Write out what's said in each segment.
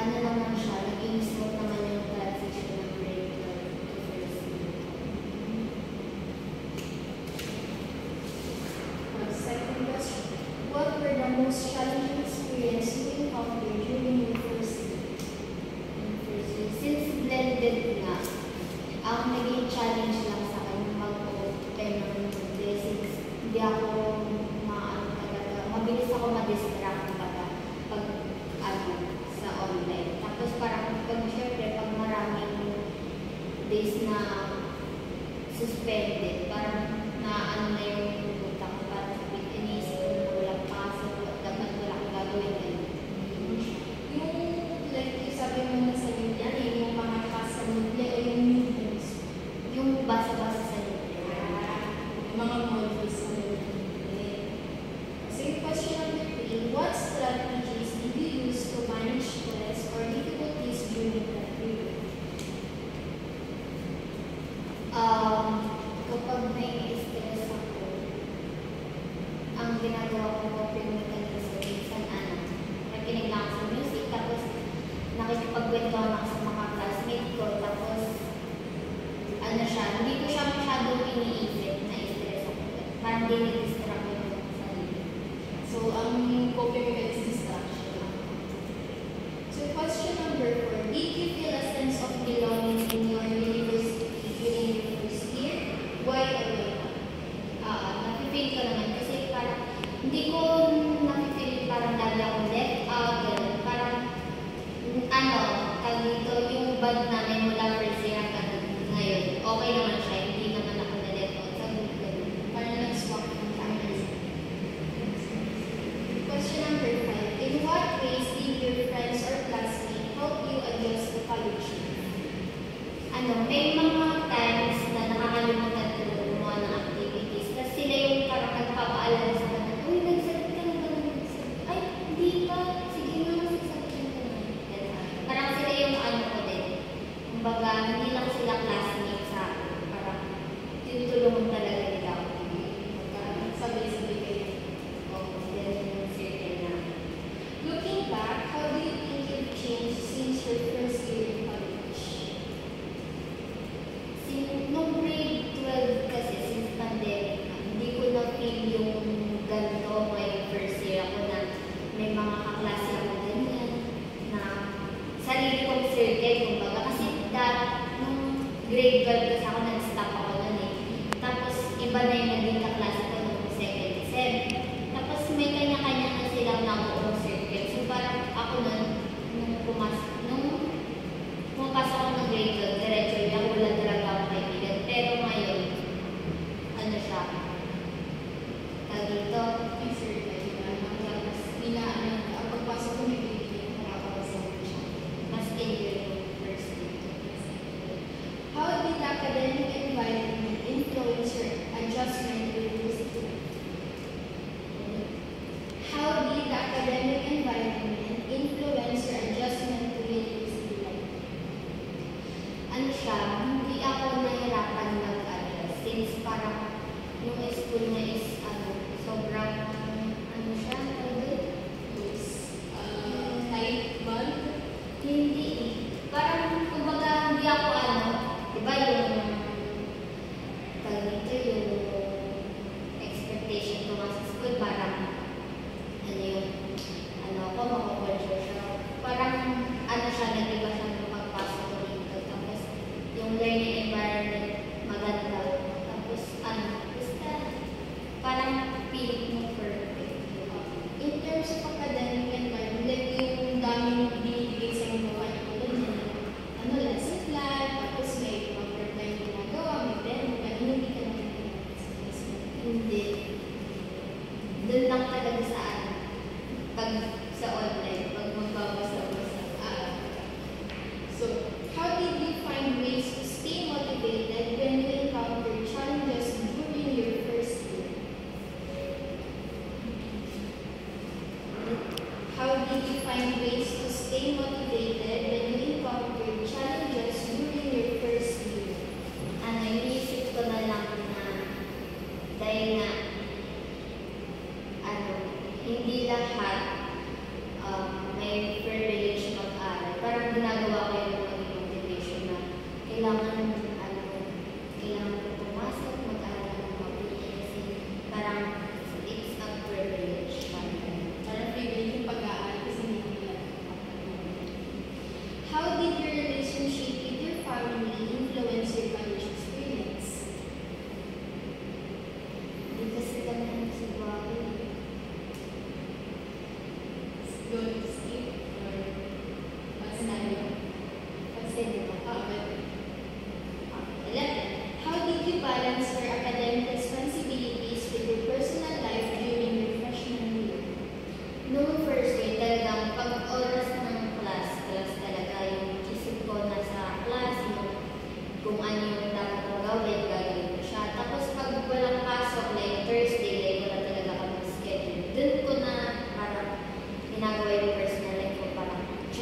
ano naman siya, naging smooth naman yung transition ng grade 12 to first year. Second question. What were the most challenging experience you encountered during your first year? Since blended nga, ang naging challenge lang sa akin mag-open ng mundi since hindi ako mabilis ako ma-distract pag sa online. Tapos parang syempre pag maraming days na suspended, parang na yung utang ko, parang inisip ko na walang pasok, dapat wala akong gagawin ganun. Yung, like, sabi mo na sa yan, yung mga kasanudli o yung meetings? Yung basa-basa sa libro. Yung mga modules na yun. So, question number 3, what strategies did you use to manage stress or difficulties during that period? Kapag may stress ako, ang ginagawa ko coping mechanism, minsan nakikinig lang sa music, tapos nakikipagkwentuhan ako sa mga classmate ko, tapos hindi ko siya masyadong iniisip na stress ako. Parang dinidistract ko yung sarili. So, ang coping mechanism is distraction. So, question number 4, did you feel a sense of belonging in your university during your first year? Why or why not? Napipil ko naman kasi parang hindi ko napipil parang lagi akong left out, ganun. Parang dito yung band namin mula first year hanggang ngayon, okay naman siya, hindi naman ako na-left out sa group ganun. Parang nag-swap yung campus. Question number 5, in what ways did your friends or classmates help you adjust to college life? May mga times na nakakalimutan ko gumawa ng activities. Tapos sila yung parang nagpapaalala sa kanila, uy, nagsalit ka na ba ng nagsalit? Ay, hindi pa. Sige nga, magsasalit ka na. Parang sila yung ko din. Kumbaga, hindi lang sila classmates sa akin. Parang tinutulungan talaga nila ako. Sabay-sabay kayo. Yan yung circle na. Looking back, how do you think you've changed since your first year in college? Nung grade 12 kasi, since pandemic, hindi ko na-feel yung ganito ngayong first year ako na may mga kaklase ako ganyan, na sarili kong circle, kumbaga. Kasi nung grade 12 kasi ako, nag-stop ako nun eh. Tapos, iba na yung naging kaklase ko nung second sem. Tapos, may kanya-kanya na silang nabuong circle. So, parang ako nun, nung pumapasok ako ng grade 12, diretso yung wala talaga ako kaibigan. Pero ngayon, siya? Dito, May circle, diba? Tapos, ang pagpasok ko may bibigyan, nakakawasama siya. mas enjoy yung first year. How did the academic environment influence your adjustment to university life? How did the academic environment influence your adjustment to university life? Hindi ako nahirapan mag-adjust since parang yung school na is sobrang siya, Tight bond? hindi. Parang kumbaga hindi ako diba yung dito yung expectation ko sa school, parang makakontrol siya. Parang siya, nag-iba siya nung pagpasok ko dito. Tapos yung learning environment maganda. Tapos basta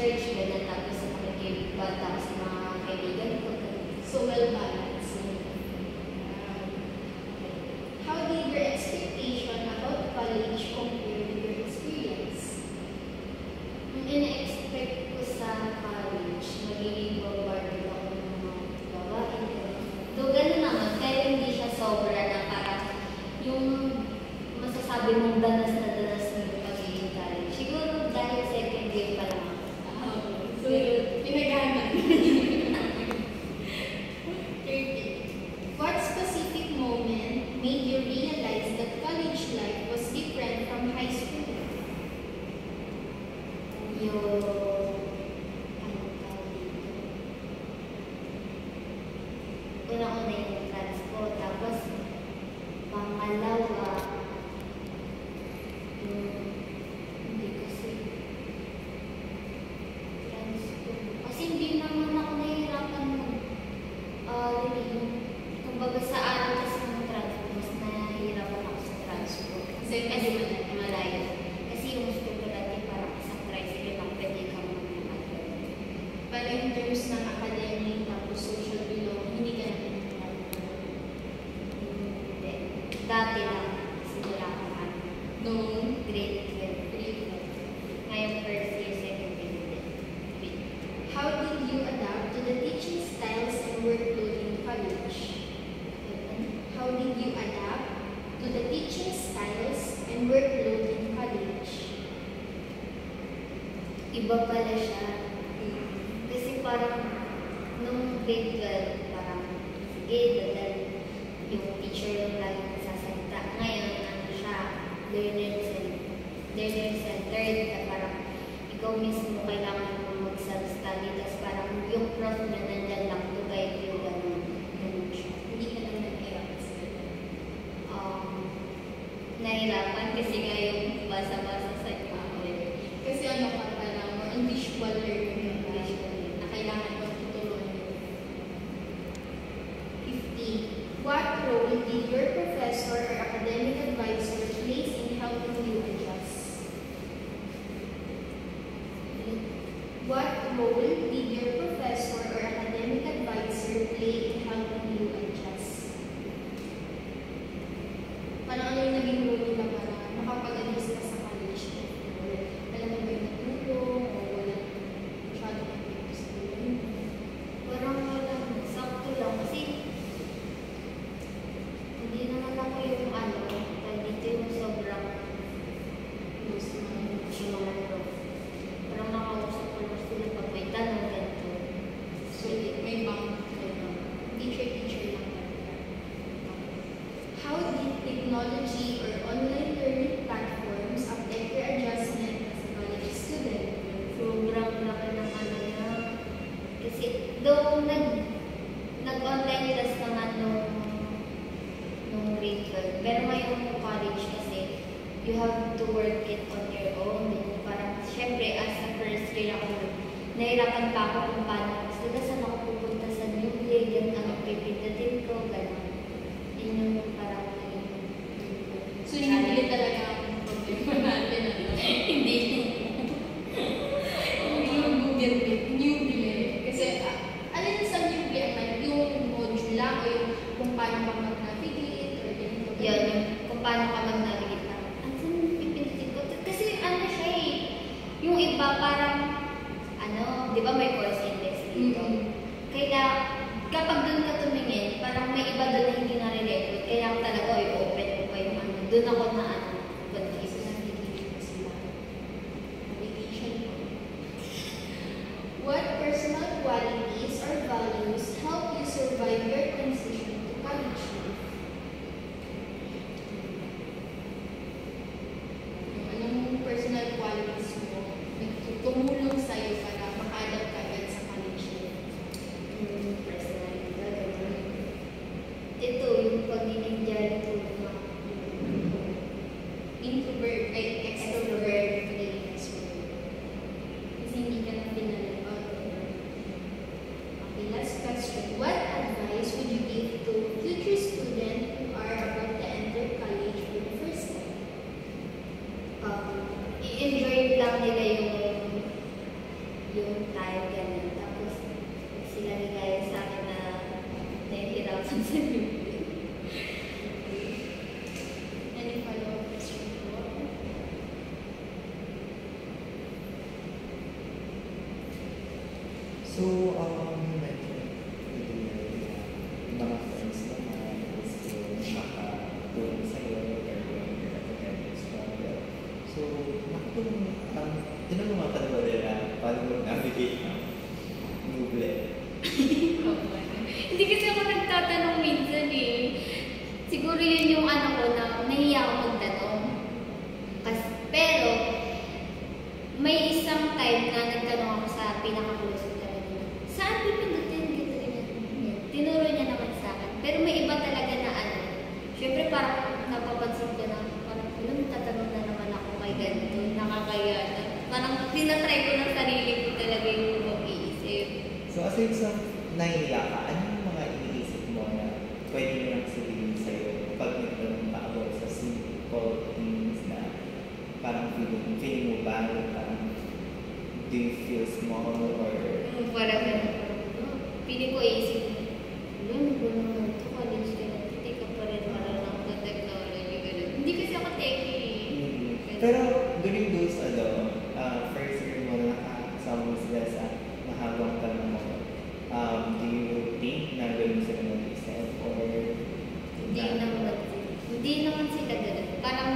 church, ganyan, tapos makikibata ako sa mga kaibigan ko. So well balanced. How did your expectation about college compare with your experience? Ang ina-expect ko sa college, magiging bombarded ako ng mga gawain. Though ganun naman, pero hindi siya sobra na parang yung masasabi mong danas na danas ng pagiging college. Siguro dahil second year pa lang ako. So, pinagana. 30. What specific moment made you realize that college life was different from high school? Yung ano tawag dito? Una-una yung transport, tapos pangalawa hindi kasi transport. Kasi hindi naman ako nahihirapan kumbaga sa araw kasi ng transport, mas nahihirapan ako sa transport. Kasi malayo. Kasi yung gusto ko dati parang isang tricycle lang pwede kang mag-aral. Pero in terms ng academic tapos social belonging, hindi ka naman Hindi. Dati lang. Simula ko noong grade 12. Ngayon first year, second year. How did you adapt to the teaching styles and workload in college? How did you adapt to the teaching styles and workload in college? Iba pala siya. Kasi parang nung grade 12, parang sige, dahil yung teacher yung lagi nagsasalita. Ngayon, ano siya, learner-centered, na parang ikaw mismo kailangan mo mag-self-study, tapos parang yung prof na nandyan lang to guide you, ganun siya. Hindi ka lang nag-hirap sa Nahirapan kasi nga yung basa-basa sa Kasi ano ka parang more on visual learning na kailangan mo tutulungan. 50. What role did your professor or academic advisor play in helping you adjust? What role did your professor or academic advisor play in helping you adjust? Parang ano yung naging role nila para makapag-adjust ka sa college? Alam mo ba yung natulong o wala masyadong epekto sa buhay? Parang walang sakto lang kasi hindi naman ako yung dahil dito yung sobrang Close na yung mga prof. Parang nakausap ko lang sila pag may tanong ganito. So, may bang teacher lang. How did technology or online learning platforms affect your adjustment as a college student? Sobrang laki ng niya. Kasi though nag-online class na nga nung grade 12, pero ngayong college kasi you have to work it on your own. Parang syempre as a first year ako, nahirapan pa ako kung paano. Kasi saan ako pupunta sa new grade, yan ang pipindatin ko, gano'n. Yun yung parang So, hindi talaga ang problema natin. hindi. Yung Google Meet, Newbie. Kasi, alin sa Newbie ang yung module lang o yung kung paano ka mag-navigate or ganito. Yun, yung kung paano ka mag-navigate na. Ang saan yung pipindatin ko? Kasi ano siya yung iba parang, di ba may course index dito? Kaya, kapag doon ka tumingin, parang may iba doon na hindi na-relate. Kaya talaga, i-open ko pa yung doon ako na confused. What personal qualities or values help you survive your transition to college life? Anong personal qualities mo tumulong sa'yo para maka-adapt ka agad sa college life? Ito, yung pagiging jolly ko. yung time, ganun. Tapos, sila nagaya sa akin na nahihirapan sa Biblia. Any follow-up question po? So, you mentioned earlier yung mga friends naman is yung nakatulong sa'yo or yung academic struggle. So, tinanong ka na ba nila paano mo navigate ng movement? Hindi kasi ako nagtatanong minsan eh. Siguro yun yung ano ko na nahiya ako magtanong. Pero, may isang time na nagtanong ako sa pinaka-close ko talaga na, saan pipindutin? Ganito, ganyan. Tinuro niya naman sa akin. Pero may iba talaga na ano. Siyempre parang napapansin ko na, parang tatanong na naman ako kay ganito. Nakakaya na. Parang tinatry ko ng sarili ko talaga yung mag-iisip. So, aside sa nahiya ka, ano yung mga iniisip mo na pwede mo nang sabihin sa'yo pag nagtanong ka about sa simple things na parang feeling mo ba na parang do you feel small or Parang ganun. Piling ko iisip mo, ano ba naman ito? College ka na, teka pa rin parang lang sa technology. Ganun. Hindi kasi ako techie eh. Pero during those first year mo na nakasama mo sila sa mahabang tanong mo, do you think na gano'n sila mag-isip or Hindi naman sila ganun. Parang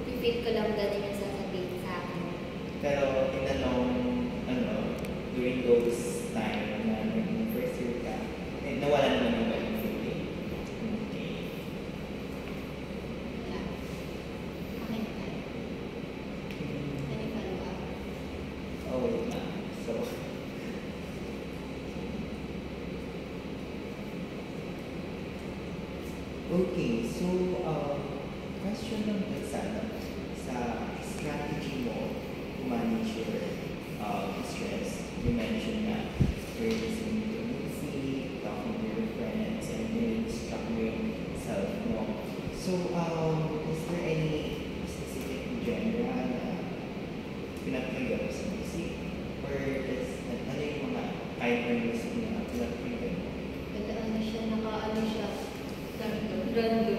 i-feel ko lang ganun yung sasabihin sa akin. pero during those time na naging first year ka, nawala naman yung ganun feeling. Okay. Wala. Okay na tayo. Any follow-up? Oh, wait lang. So, okay. So, question number sana sa strategy mo to manage your stress. You mentioned that you're listening to music, talking to your friends, and you're struggling self-know. So, is there any specific genre na pinapakinggan mo sa music? Or ano yung mga kind of music na pinapakinggan mo? Ano siya, random. Rando,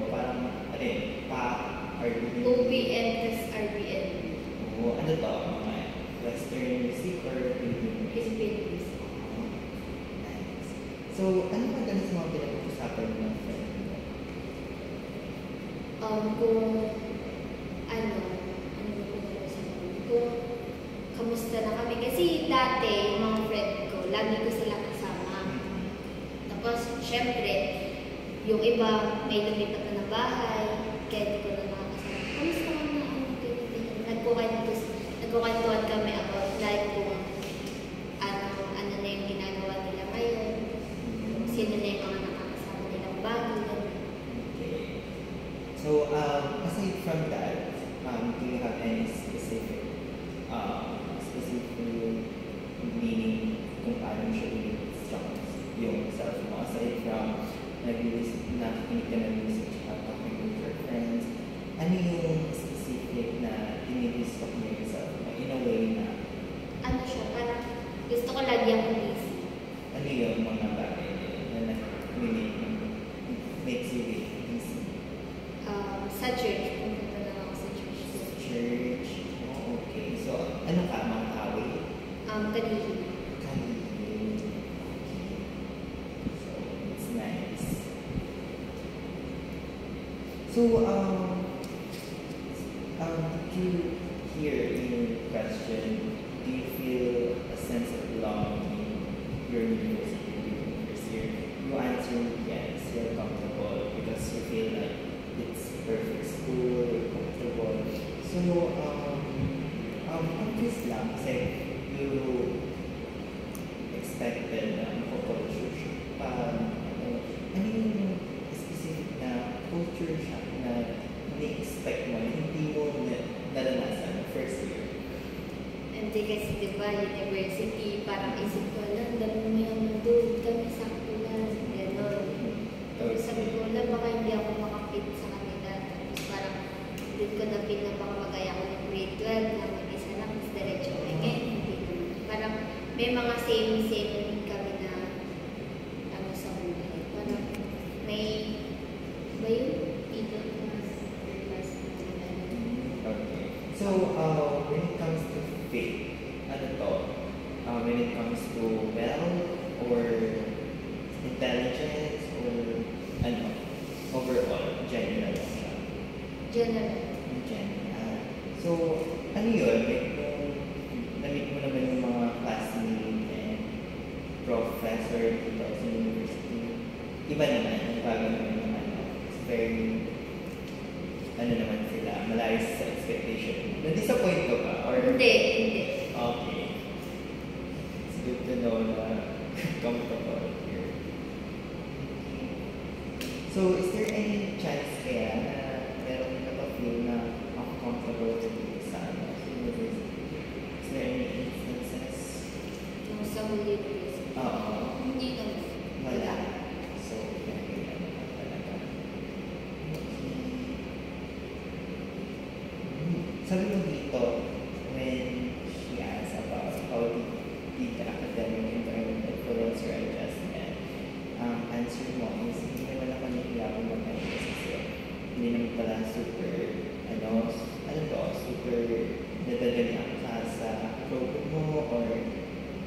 parang, pop, R&B? OPM plus RBN. Oo, ano to? Mga western music or Filipino music? Philippine music. Nice. So, ano madalas mga pinag-usapan mo ng friend mo? Kung ano ba kung kamusta na kami. Kasi dati, yung mga friend ko, lagi ko sila kasama. Tapos, syempre, yung iba may lumipat na ng bahay, kaya di ko na nakakasama. Kamusta ka na? Nagkukwentuhan kami about like kung ano na yung ginagawa nila ngayon, sino na yung mga nakakasama nilang bago. Okay. So, aside from that, do you have any specific meaning kung paano siya i-instruct yung self mo? Aside from nakikinig ka ng music at talking with your friends, ano yung specific na i-instruct mo yung self mo in a way na Ano siya, parang gusto ko lagi akong busy. ano yung mga bagay na makes you busy? Sa church, pumunta na lang ako sa church. Church. Oh, okay. So, ano ka? Mga away? Kanina. Kanilin. Okay. So, it's nice. So, did you hear in your question, do you feel a sense of belonging in your university during the first year? You answered yes, you're comfortable because you feel like it's perfect school, you're comfortable. So, confused lang kasi you expected na culture shock pa. Ano yung specific na culture shock na ni-expect mo na hindi mo naranasan na first year? Hindi kasi diba, university, parang isip ko lang, dami mo yung doon, kami sakto lang, gano'n. Tapos sabi ko lang, baka hindi ako makapit sa kanila. Tapos parang, doon ko na-feel na baka magaya ko ng grade 12, na mag-isa lang, mas diretso. Ngayon, may mga same kami na ano sa buhay. Parang may ba yun? Dito na class na Okay. So, when it comes to faith, ano to? When it comes to wealth or intelligence or ano? Overall, general lang siya. general. In general. So, ano yun? Like, nung na-meet mo naman yung mga classmate and professor dito sa university, iba naman, yung bago naman yung ano, it's very, ano naman sila, malayo sa expectation. Na-disappoint ka ba? Or, Hindi. okay. It's good to know na comfortable here. So, is there any chance kaya na meron ka pa-feel na comfortable dito sa ano, sa university? Is there any instances? Yung sa university. Oo. Hindi naman. Wala. So, very ano ka talaga. Sabi mo dito, when she asked about how did the academic environment influence your adjustment, answer mo is hindi naman ako nahihirapan mag-adjust kasi hindi naman pala super, ano to, super nadadalian ka sa program mo or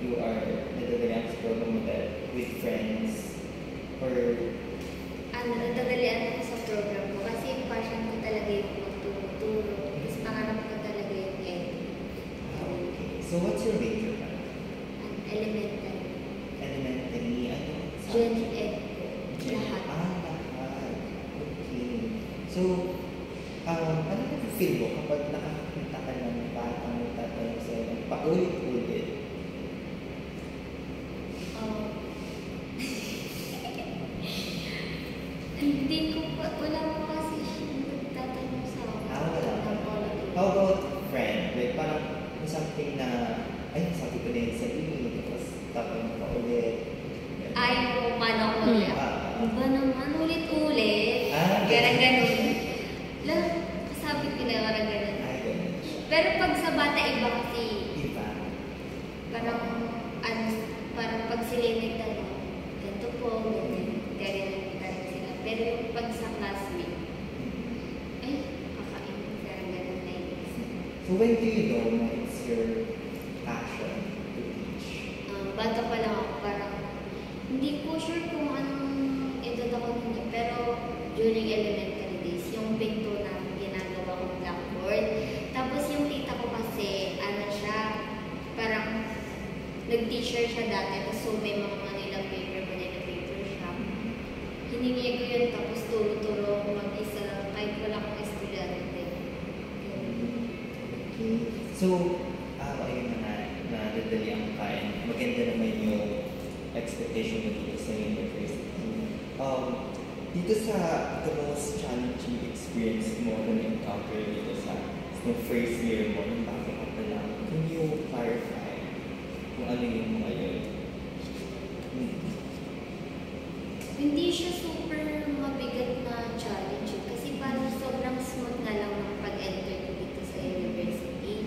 you are nadadalian sa program mo with friends or Nadadalian ako sa program ko kasi yung passion ko talaga yung magturo-turo. Tapos pangarap ko talaga yung okay. So what's your major pa? elementary. Elementary, ano? Gen Ed ko. Lahat. Lahat. Okay. So, ano na feel mo kapag nakakita ka ng batang magtatanong sa'yo ng paulit-ulit? Hindi ko pa, wala pa kasi siya nagtatanong sa akin. Wala pa. How about friend? Like parang may something na, ay, sabi ko na yun sa iyo, tapos tatanong pa ulit. Ay, kung paano ko ulit. Iba naman, ulit-ulit. Ganun. Lang, kasabi ko na parang ganun. Ay, ganun siya. Pero pag sa bata, iba kasi, Iba. parang, parang pag sila yung nagtanong, ganito po, ganyan sila. Pero yung pag sa classmate, ay, kakainin, parang ganun na yun. So when do you know na it's your passion to teach? Bata pa lang ako, parang, hindi ko sure kung anong edad ako nun eh, pero during elementary days, yung pinto na ginagawa kong blackboard. Tapos yung tita ko kasi, ano siya, parang nag-teacher siya dati, tapos so may mga Manila paper shop. Hiningi ko yun, tapos turo-turo ako mag-isa, kahit wala akong estudyante. Okay. So, ayun na nga, nadadali ang kain. Maganda naman yung expectation mo dito sa university. Dito sa the most challenging experience mo na na-encounter dito sa first year mo, nung bakit ka pa lang, can you clarify kung ano yung mga yun? Hindi siya super mabigat na challenge kasi parang sobrang smooth nga lang ng pag-enter ko dito sa university.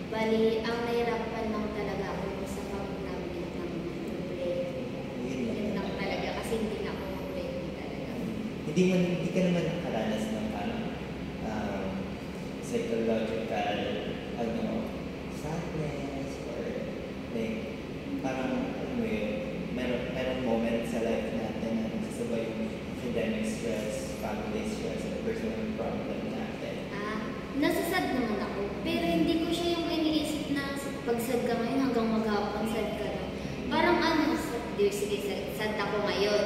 Bali, ang nahirapan lang talaga ako sa pag-navigate ng problema. Yun lang talaga kasi hindi na ako ready talaga. Hindi ka naman nakaranas ng parang psychological sadness or like parang merong moment sa life natin na nagsasabay yung academic stress, family stress, and personal problem natin. Nasasad naman ako, pero hindi ko siya yung iniisip na pagsad ka ngayon hanggang maghapon sad ka na. Parang sige, sad ako ngayon.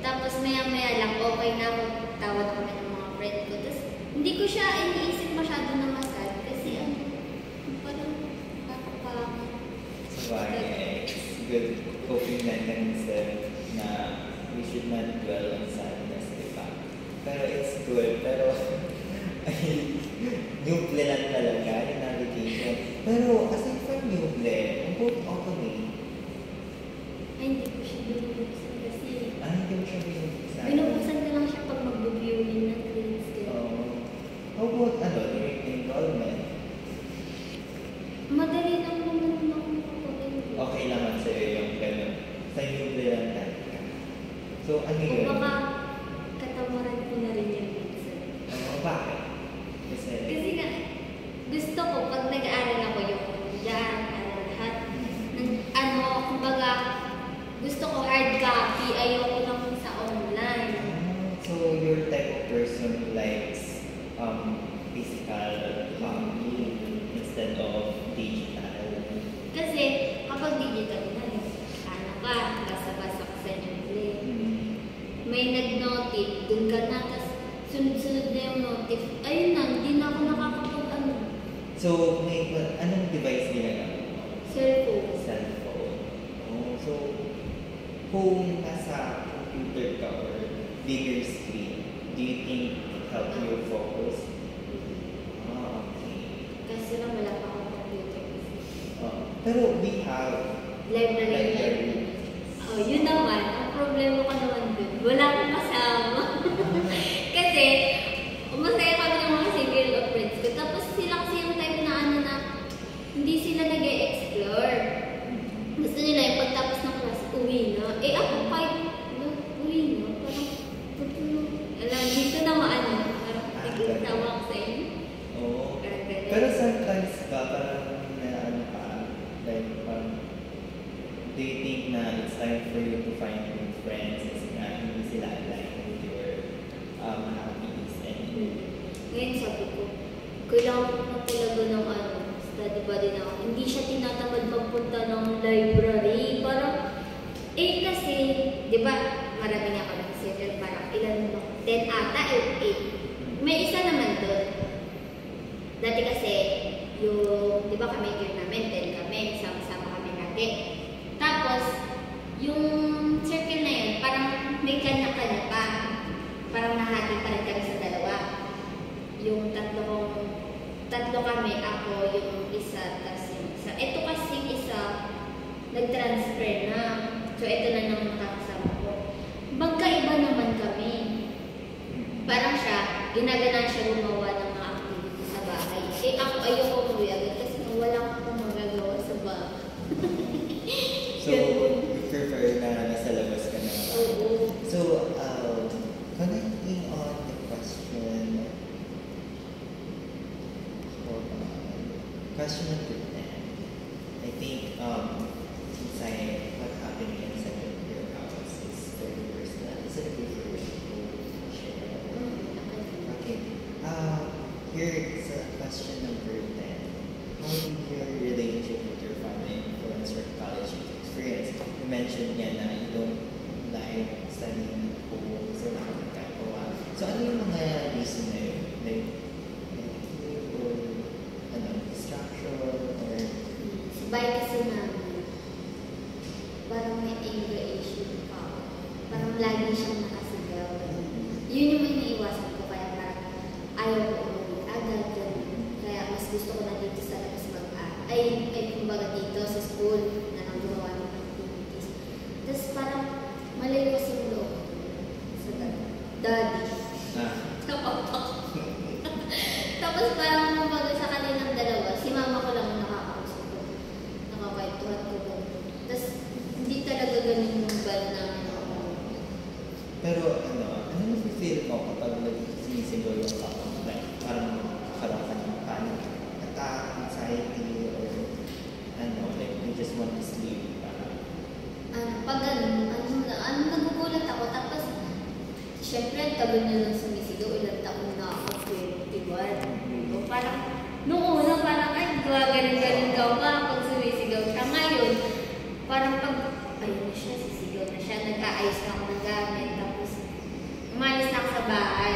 Tapos maya-maya lang, okay na ako, tawad kami ng mga friend ko. Tapos hindi ko siya iniisip masyado na masad kasi parang nakakapangan. Sabagay, it's good coping mechanism na we should not dwell on sadness, diba? Pero it's good, pero Nuble lang talaga yung navigation. Pero aside from Nuble, ang both automate. Ay, hindi ko siya binubuksan kasi Hindi mo siya binubuksan. binubuksan ko lang siya pag mag-viewing ng grades ko. How about during enrollment? Madali lang naman ako makapagal. Okay lang Gusto ko hard copy, ayoko lang sa online. So you're type of person who likes physical copy instead of digital. Kasi kapag digital na, ano ka, basa-basa ka sa English. May nag-notif, dun ka na, tapos sunod-sunod na yung notif. Ayun na, hindi na ako nakakapag-ano. So, anong device ginagamit mo? Cellphone. Cellphone. Oh, so, kung nasa computer ka or bigger screen, do you think it helps you focus? Okay. Kasi lang wala pa akong computer. Pero we have Library. Oh, yun naman. Ang problema ko naman dun. Wala akong kasama. Kasi, masaya kami ng mga circle of friends ko. Tapos sila kasi yung type na ano na hindi sila nag-e-explore. Gusto nila yung pagtapos ng class, uwi na. Eh ako, kahit uwi na, parang, alam, dito na maano. Parang, tigil-tawa ko sa inyo. Oo. Parang ganun. Pero sometimes ba, parang ano ka, like, do you think na it's time for you to find new friends kasi nga hindi sila aligned with your hobbies and Ngayon sabi ko, kailangan ko na talaga ng study buddy na ako. Hindi siya tinatamad magpunta ng library. Parang, kasi, di ba, marami nga ako nag-circle, parang ilan ba? 10 ata, 8. May isa naman doon. Dati kasi, yung, di ba kami gear namin, 10 kami, sama-sama kami natin. Tapos, yung circle na yun, parang may kanya-kanya pa. Parang nahati pa rin kami sa dalawa. Yung tatlo kami, ako, yung isa, tapos yung isa. Ito kasi isa, nag-transfer na. So, ito na naman kakasama ko. Magkaiba naman kami. Parang siya, ginaganan siya gumawa ng mga activity sa bahay. Ako ayoko umuwi agad kasi wala akong magagawa sa bahay. so, you prefer na nasa labas ka na? Oo. So, connecting on the question, question number 10, I think, inside what happened inside of your house is very personal. Is it okay for you to share? Okay. Here's question number 10. How did your relationship with your family influence your college experience? You mentioned nga na you don't like studying at home, so nakakagawa. So ano yung mga reason na yun? Like or distraction or Si Bay kasi namin, parang may anger issue pa. Parang lagi siyang nakasigaw. Yun yung iniiwasan ko, kaya parang ayaw ko umuwi agad. Kaya mas gusto ko na dito sa labas kumbaga dito sa school na nang gumawa ng activities. Tapos parang malayo kasi yung loob sa daddy. Tapos parang kumbaga sa kanilang dalawa, si mama ko lang ang nakakausap ko. Nakakwentuhan ko ko. Tapos hindi talaga ganun yung bad na Pero ano feel ko kapag nagsisigaw yung papa? Like, parang karoon ka ng panic attack, anxiety, or like you just want to sleep. pag nagugulat ako. Tapos, syempre, tagal na lang sumisigaw, ilang taon na ako, 21. Parang, noong una, parang, ay, ganun ka pa pag sumisigaw siya. Ngayon, parang pag, ayun na siya, sisigaw na siya, nag-aayos na ako ng gamit, tapos, umalis na ako sa bahay.